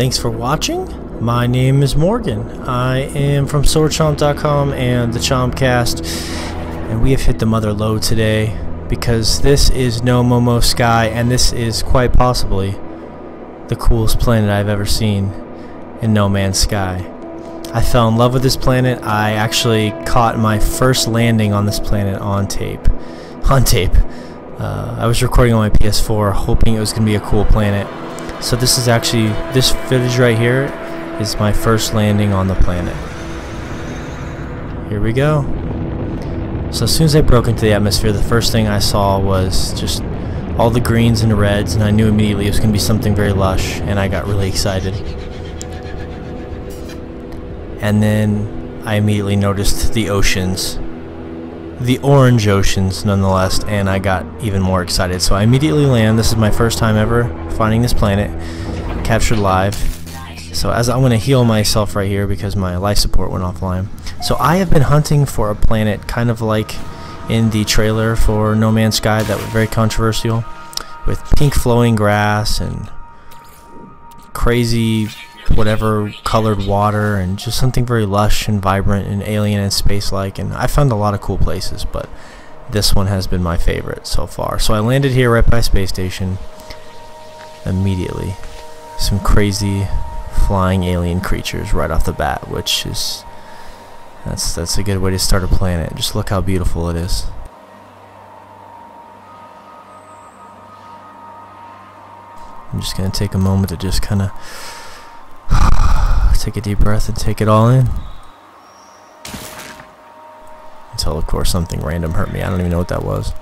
Thanks for watching. My name is Morgan. I am from CHOMP.com and the CHOMPcast, and we have hit the mother lode today because this is no MOMOS Sky, and this is quite possibly the coolest planet I've ever seen in No Man's Sky. I fell in love with this planet. I actually caught my first landing on this planet on tape. I was recording on my PS4 hoping it was going to be a cool planet. So this is actually, this footage right here is my first landing on the planet. Here we go. So as soon as I broke into the atmosphere, the first thing I saw was just all the greens and the reds, and I knew immediately it was going to be something very lush, and I got really excited. And then I immediately noticed the oceans. The orange oceans nonetheless, and I got even more excited. So I immediately land. This is my first time ever finding this planet, captured live. So as I'm going to heal myself right here because my life support went offline. So I have been hunting for a planet kind of like in the trailer for No Man's Sky that was very controversial, with pink flowing grass and crazy whatever colored water and just something very lush and vibrant and alien and space-like. And I found a lot of cool places, but this one has been my favorite so far. So I landed here right by space station immediately. Some crazy flying alien creatures right off the bat, which is that's a good way to start a planet. Just look how beautiful it is. I'm just gonna take a moment to just kind of take a deep breath and take it all in. Until, of course, something random hurt me. I don't even know what that was.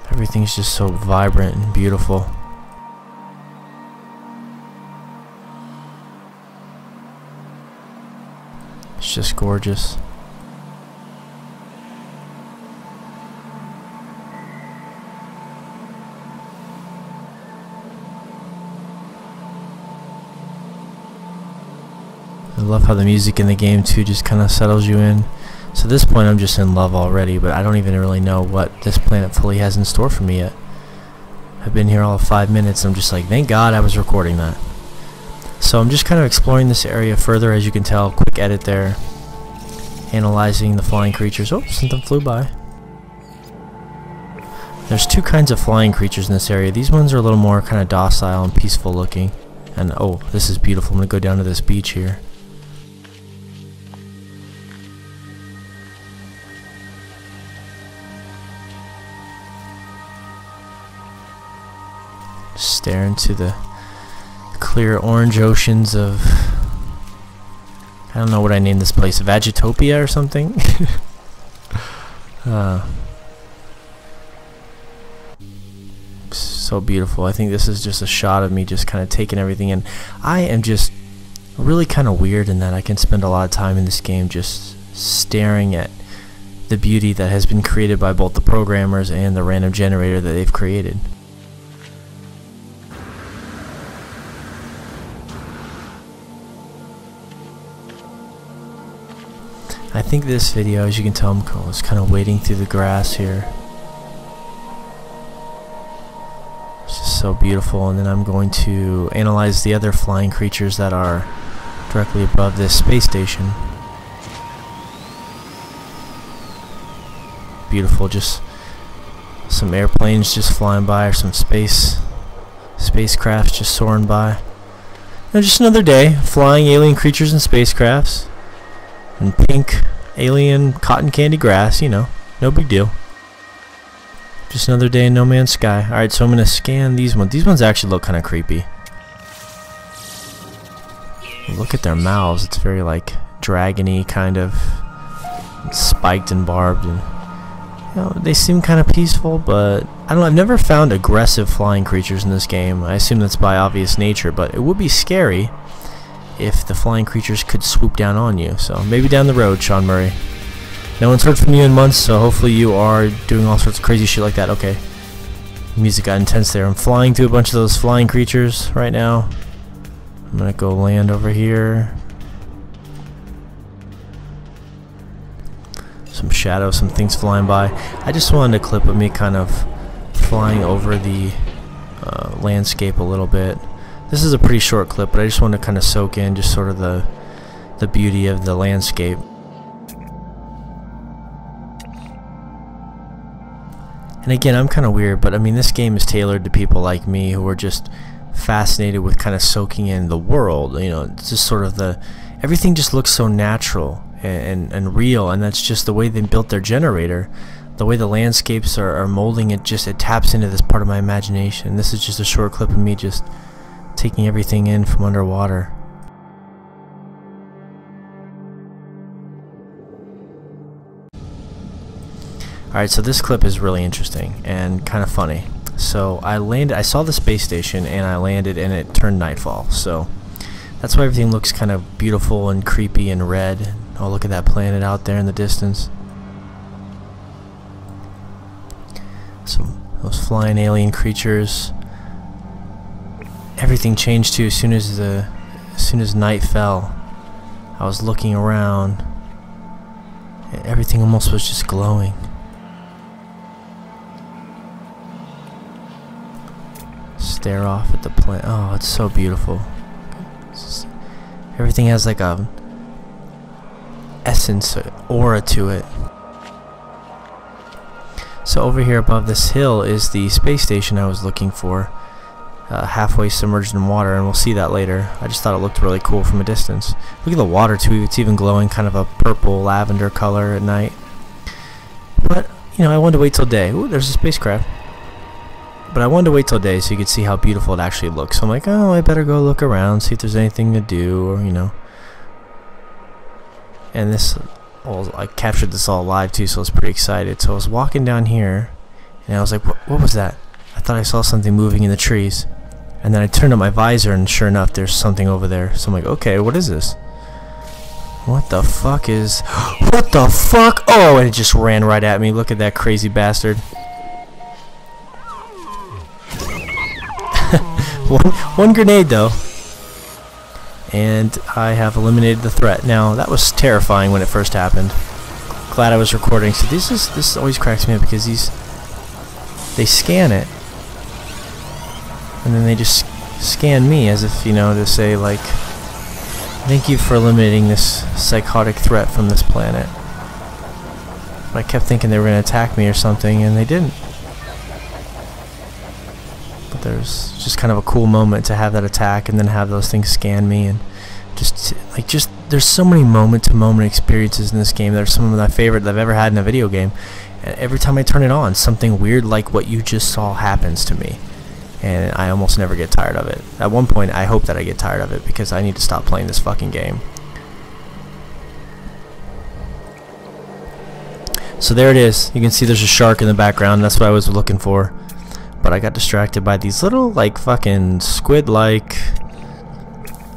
Everything's just so vibrant and beautiful. It's just gorgeous. I love how the music in the game too just kind of settles you in. So at this point I'm just in love already, but I don't even really know what this planet fully has in store for me yet. I've been here all of 5 minutes and I'm just like, thank God I was recording that. So I'm just kind of exploring this area further, as you can tell. Quick edit there. Analyzing the flying creatures. Oh, something flew by. There's two kinds of flying creatures in this area. These ones are a little more kind of docile and peaceful looking. And oh, this is beautiful. I'm going to go down to this beach here. Stare into the clear orange oceans of, I don't know what I named this place, Vagitopia or something. So beautiful. I think this is just a shot of me just kind of taking everything in. I am just really kind of weird in that I can spend a lot of time in this game just staring at the beauty that has been created by both the programmers and the random generator that they've created. I think this video, as you can tell, I was kind of wading through the grass here. It's just so beautiful. And then I'm going to analyze the other flying creatures that are directly above this space station. Beautiful, just some airplanes just flying by, or some spacecrafts just soaring by. And just another day, flying alien creatures and spacecrafts. And pink alien cotton candy grass, you know, no big deal. Just another day in No Man's Sky. Alright, so I'm going to scan these ones. These ones actually look kind of creepy. Look at their mouths. It's very like dragony kind of, spiked and barbed, and you know, they seem kind of peaceful, but I don't know, I've never found aggressive flying creatures in this game. I assume that's by obvious nature, but it would be scary if the flying creatures could swoop down on you. So maybe down the road, Sean Murray. No one's heard from you in months, so hopefully you are doing all sorts of crazy shit like that. Okay. Music got intense there. I'm flying through a bunch of those flying creatures right now. I'm gonna go land over here. Some shadows, some things flying by. I just wanted a clip of me kind of flying over the landscape a little bit. This is a pretty short clip, but I just want to kind of soak in just sort of the beauty of the landscape. And again, I'm kind of weird, but I mean, this game is tailored to people like me who are just fascinated with kind of soaking in the world. You know, it's just sort of everything just looks so natural and real, and that's just the way they built their generator. The way the landscapes are molding it, it taps into this part of my imagination. This is just a short clip of me just taking everything in from underwater. Alright, so this clip is really interesting and kind of funny. So I saw the space station and I landed and it turned nightfall. So that's why everything looks kind of beautiful and creepy and red. Oh, look at that planet out there in the distance. So those flying alien creatures. Everything changed too as soon as night fell. I was looking around. Everything almost was just glowing. Stare off at the planet. Oh, it's so beautiful. Everything has like a essence, aura to it. So over here above this hill is the space station I was looking for, halfway submerged in water, and we'll see that later. I just thought it looked really cool from a distance. Look at the water too, it's even glowing kind of a purple lavender color at night. But, you know, I wanted to wait till day. Ooh, there's a spacecraft. But I wanted to wait till day so you could see how beautiful it actually looks. So I'm like, oh, I better go look around, see if there's anything to do, or, you know. And this, well, I captured this all live too, so I was pretty excited. So I was walking down here, and I was like, what was that? I thought I saw something moving in the trees. And then I turned up my visor, and sure enough, there's something over there. So I'm like, okay, what is this? What the fuck is... What the fuck? Oh, and it just ran right at me. Look at that crazy bastard. one grenade though, and I have eliminated the threat. Now that was terrifying when it first happened. Glad I was recording. So this always cracks me up because they scan it and then they just scan me as if, you know, to say like, thank you for eliminating this psychotic threat from this planet. But I kept thinking they were going to attack me or something, and they didn't. But there's just kind of a cool moment to have that attack and then have those things scan me, and just there's so many moment-to-moment experiences in this game. They're some of my favorite that I've ever had in a video game. And every time I turn it on, something weird like what you just saw happens to me, and I almost never get tired of it. At one point, I hope that I get tired of it because I need to stop playing this fucking game. So there it is. You can see there's a shark in the background. That's what I was looking for. But I got distracted by these little, like, fucking squid-like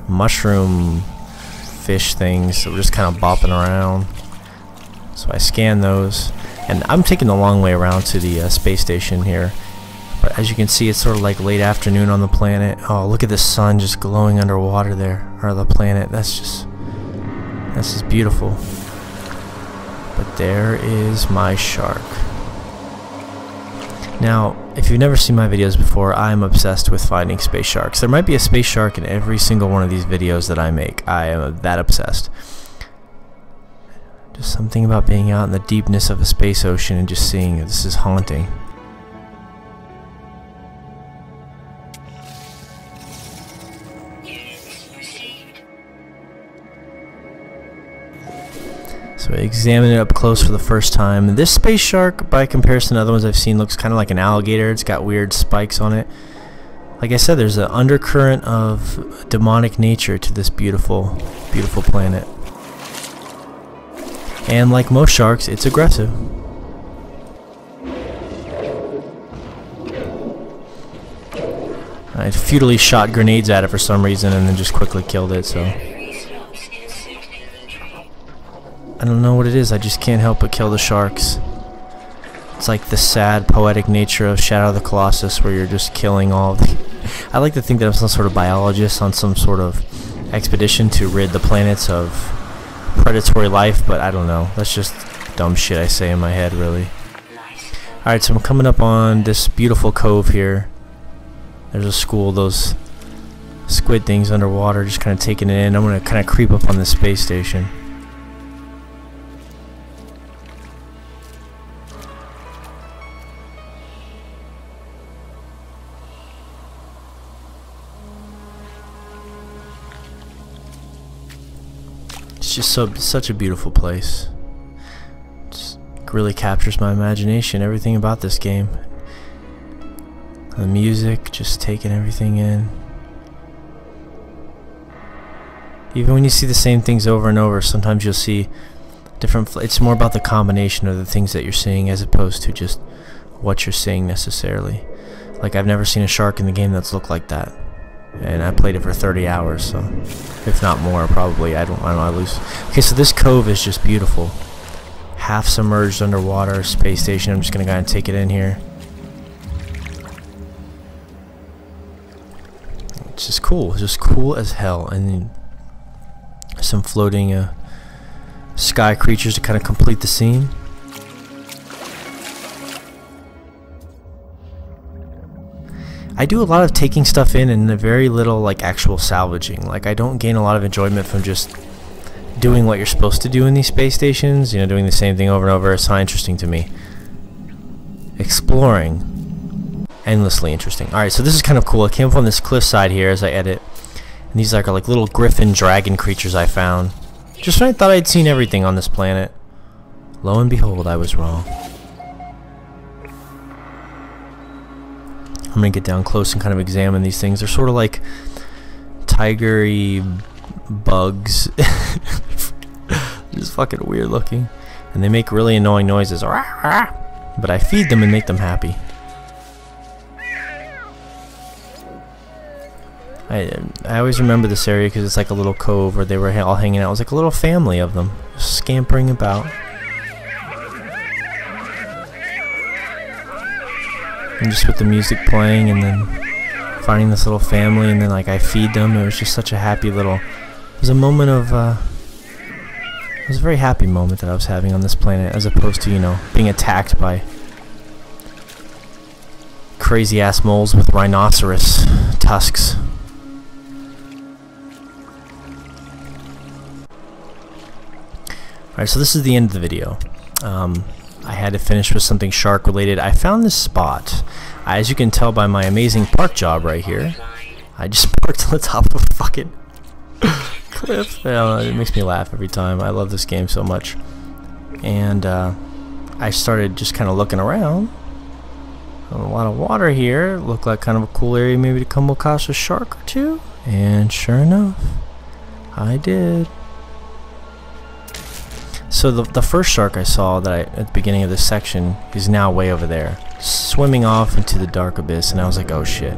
mushroom fish things that were just kind of bopping around. So I scanned those. And I'm taking the long way around to the space station here. But as you can see, it's sort of like late afternoon on the planet. Oh, look at the sun just glowing underwater there. Or the planet. That's just beautiful. But there is my shark. Now, if you've never seen my videos before, I'm obsessed with finding space sharks. There might be a space shark in every single one of these videos that I make. I am that obsessed. Just something about being out in the deepness of a space ocean and just seeing it. This is haunting. So I examined it up close for the first time. This space shark, by comparison to other ones I've seen, looks kind of like an alligator. It's got weird spikes on it. Like I said, there's an undercurrent of demonic nature to this beautiful, beautiful planet. And like most sharks, it's aggressive. I futilely shot grenades at it for some reason and then just quickly killed it, so... I don't know what it is, I just can't help but kill the sharks. It's like the sad, poetic nature of Shadow of the Colossus, where you're just killing all the... I like to think that I'm some sort of biologist on some sort of expedition to rid the planets of predatory life, but I don't know. That's just dumb shit I say in my head, really. Alright, so I'm coming up on this beautiful cove here. There's a school of those squid things underwater, just kind of taking it in. I'm going to kind of creep up on this space station. It's just such a beautiful place. Just really captures my imagination, everything about this game. The music, just taking everything in. Even when you see the same things over and over, sometimes you'll see different. It's more about the combination of the things that you're seeing as opposed to just what you're seeing necessarily. Like, I've never seen a shark in the game that's looked like that, and I played it for 30 hours, so if not more, probably. I don't know. I lose. Okay, so this cove is just beautiful. Half submerged underwater space station. I'm just gonna go and take it in here. It's just cool. It's just cool as hell. And then some floating sky creatures to kind of complete the scene. I do a lot of taking stuff in and very little like actual salvaging. Like, I don't gain a lot of enjoyment from just doing what you're supposed to do in these space stations, you know, doing the same thing over and over. It's not interesting to me. Exploring, endlessly interesting. Alright, so this is kind of cool. I came up on this cliffside here as I edit, and these are like little griffin dragon creatures I found. Just when I thought I'd seen everything on this planet, lo and behold, I was wrong. I'm gonna get down close and kind of examine these things. They're sort of like tiger-y bugs. Just fucking weird looking, and they make really annoying noises. But I feed them and make them happy. I always remember this area because it's like a little cove where they were all hanging out. It was like a little family of them just scampering about. And just with the music playing, and then finding this little family, and then like I feed them. It was just such a happy little. It was a moment of. It was a very happy moment that I was having on this planet, as opposed to, you know, being attacked by crazy ass moles with rhinoceros tusks. Alright, so this is the end of the video. I had to finish with something shark related. I found this spot. As you can tell by my amazing park job right here, I just parked on the top of a fucking cliff. It makes me laugh every time. I love this game so much. And I started just kind of looking around. A lot of water here. Looked like kind of a cool area maybe to come across a shark or two. And sure enough, I did. So the first shark I saw at the beginning of this section is now way over there, swimming off into the dark abyss, and I was like, oh shit,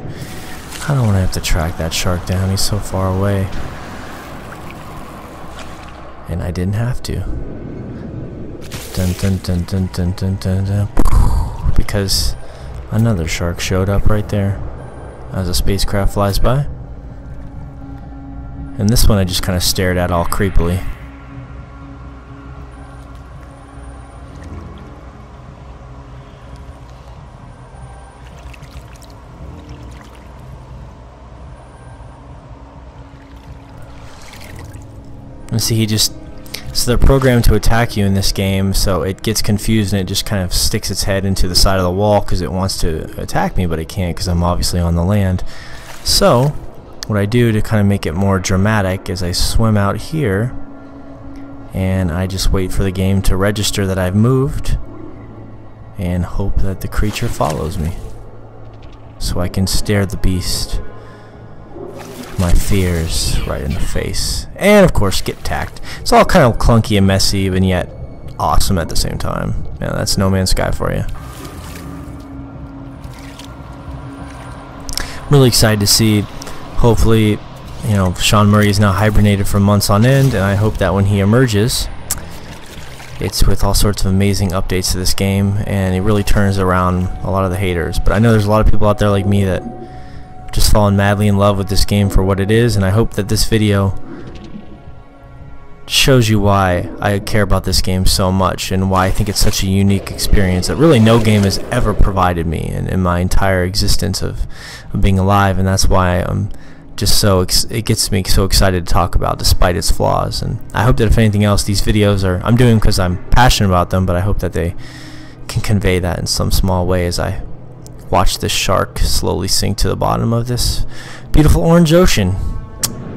I don't want to have to track that shark down, he's so far away. And I didn't have to. Dun dun dun dun dun dun dun dun. Because another shark showed up right there as a spacecraft flies by. And this one I just kind of stared at all creepily. And see, so they're programmed to attack you in this game, so it gets confused and it just kind of sticks its head into the side of the wall because it wants to attack me, but it can't because I'm obviously on the land. So what I do to kind of make it more dramatic is I swim out here and I just wait for the game to register that I've moved and hope that the creature follows me so I can stare the beast, my fears, right in the face, and of course get attacked. It's all kind of clunky and messy, and yet awesome at the same time. Yeah, that's No Man's Sky for you. I'm really excited to see. Hopefully, you know, Sean Murray is now hibernated for months on end, and I hope that when he emerges, it's with all sorts of amazing updates to this game, and it really turns around a lot of the haters. But I know there's a lot of people out there like me that just fallen madly in love with this game for what it is, and I hope that this video shows you why I care about this game so much and why I think it's such a unique experience that really no game has ever provided me in my entire existence of being alive. And that's why I'm just it gets me so excited to talk about, despite its flaws. And I hope that if anything else, these videos I'm doing because I'm passionate about them, but I hope that they can convey that in some small way as I watch this shark slowly sink to the bottom of this beautiful orange ocean,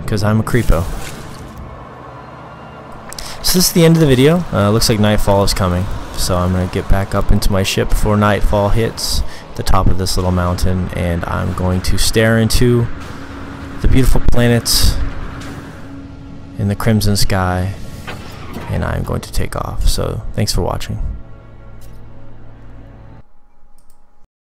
because I'm a creepo. So this is the end of the video. Looks like nightfall is coming, so I'm going to get back up into my ship before nightfall hits the top of this little mountain, and I'm going to stare into the beautiful planets in the crimson sky, and I'm going to take off. So thanks for watching.